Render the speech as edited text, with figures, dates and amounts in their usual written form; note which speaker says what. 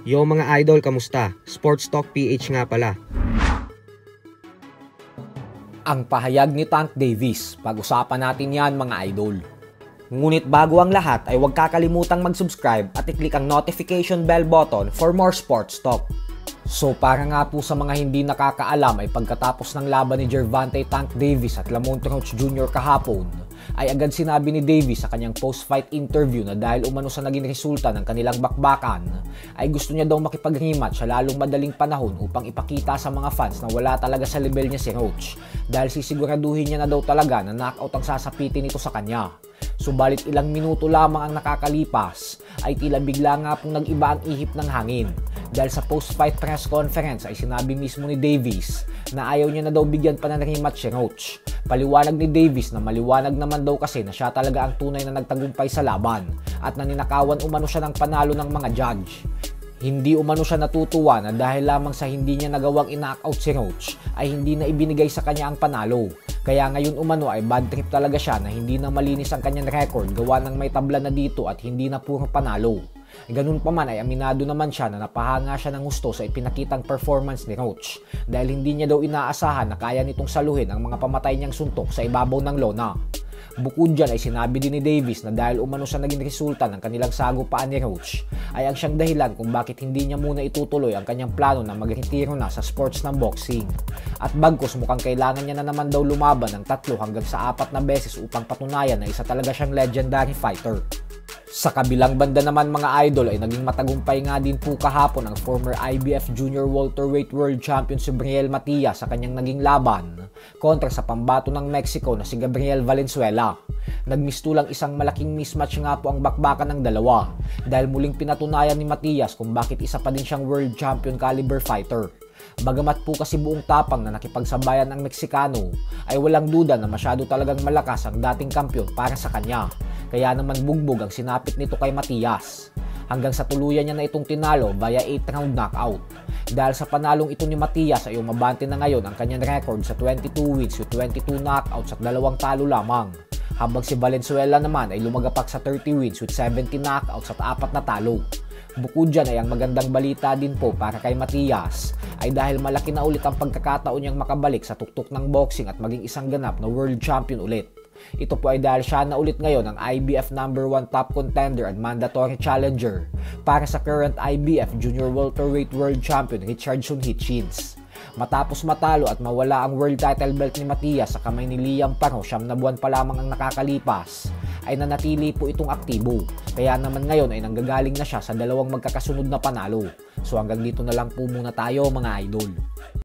Speaker 1: Yo mga idol, kamusta? Sports Talk PH nga pala.
Speaker 2: Ang pahayag ni Tank Davis, pag-usapan natin yan mga idol. Ngunit bago ang lahat ay huwag kakalimutang mag-subscribe at i-click ang notification bell button for more sports talk. So para nga po sa mga hindi nakakaalam ay pagkatapos ng laban ni Gervonta Tank Davis at Lamont Roach Jr. kahapon, ay agad sinabi ni Davis sa kanyang post-fight interview na dahil umano sa naging resulta ng kanilang bakbakan, ay gusto niya daw makipag-rematch sa lalong madaling panahon upang ipakita sa mga fans na wala talaga sa level niya si Roach dahil sisiguraduhin niya na daw talaga na knockout ang sasapitin nito sa kanya. Subalit ilang minuto lamang ang nakakalipas ay tila bigla nga pong nag-iba ang ihip ng hangin dahil sa post-fight press conference ay sinabi mismo ni Davis na ayaw niya na daw bigyan pa ng rematch si Roach. Paliwanag ni Davis na maliwanag naman daw kasi na siya talaga ang tunay na nagtagumpay sa laban at naninakawan umano siya ng panalo ng mga judge. Hindi umano siya natutuwa na dahil lamang sa hindi niya nagawang in-knockout si Roach ay hindi na ibinigay sa kanya ang panalo. Kaya ngayon umano ay bad trip talaga siya na hindi na malinis ang kanyang record gawa ng may tabla na dito at hindi na puro panalo. Ganun pa man ay aminado naman siya na napahanga siya ng gusto sa ipinakitang performance ni Roach dahil hindi niya daw inaasahan na kaya nitong saluhin ang mga pamatay niyang suntok sa ibabaw ng lona. Bukod dyan ay sinabi din ni Davis na dahil umano sa naging resulta ng kanilang sagupaan ni Roach ay ang siyang dahilan kung bakit hindi niya muna itutuloy ang kanyang plano na magretiro na sa sports ng boxing. At bagkus mukhang kailangan niya na naman daw lumaban ng 3 hanggang sa 4 na beses upang patunayan na isa talaga siyang legendary fighter. Sa kabilang banda naman mga idol ay naging matagumpay nga din po kahapon ang former IBF Junior Welterweight World Champion si Briel Matias sa kanyang naging laban kontra sa pambato ng Mexico na si Gabriel Valenzuela. Nagmistulang isang malaking mismatch nga po ang bakbakan ng dalawa dahil muling pinatunayan ni Matias kung bakit isa pa din siyang world champion caliber fighter. Bagamat po kasi buong tapang na nakipagsabayan ng Meksikano ay walang duda na masyado talagang malakas ang dating kampiyon para sa kanya. Kaya naman bugbog ang sinapit nito kay Matias. Hanggang sa tuluyan niya na itong tinalo via 8-round knockout. Dahil sa panalong ito ni Matias ay umabante na ngayon ang kanyang record sa 22 wins with 22 knockouts at 2 talo lamang. Habang si Valenzuela naman ay lumagapak sa 30 wins with 70 knockouts at 4 na talo. Bukod dyan ay ang magandang balita din po para kay Matias ay dahil malaki na ulit ang pagkakataon niyang makabalik sa tuktok ng boxing at maging isang ganap na world champion ulit. Ito po ay dahil siya na ulit ngayon ang IBF #1 top contender and mandatory challenger para sa current IBF Junior Welterweight World Champion Richardson Hitchins. Matapos matalo at mawala ang world title belt ni Matias sa kamay ni Liam Paro 9 na buwan pa lamang ang nakakalipas, ay nanatili po itong aktibo. Kaya naman ngayon ay nanggagaling na siya sa 2 magkakasunod na panalo. So hanggang dito na lang po muna tayo mga idol.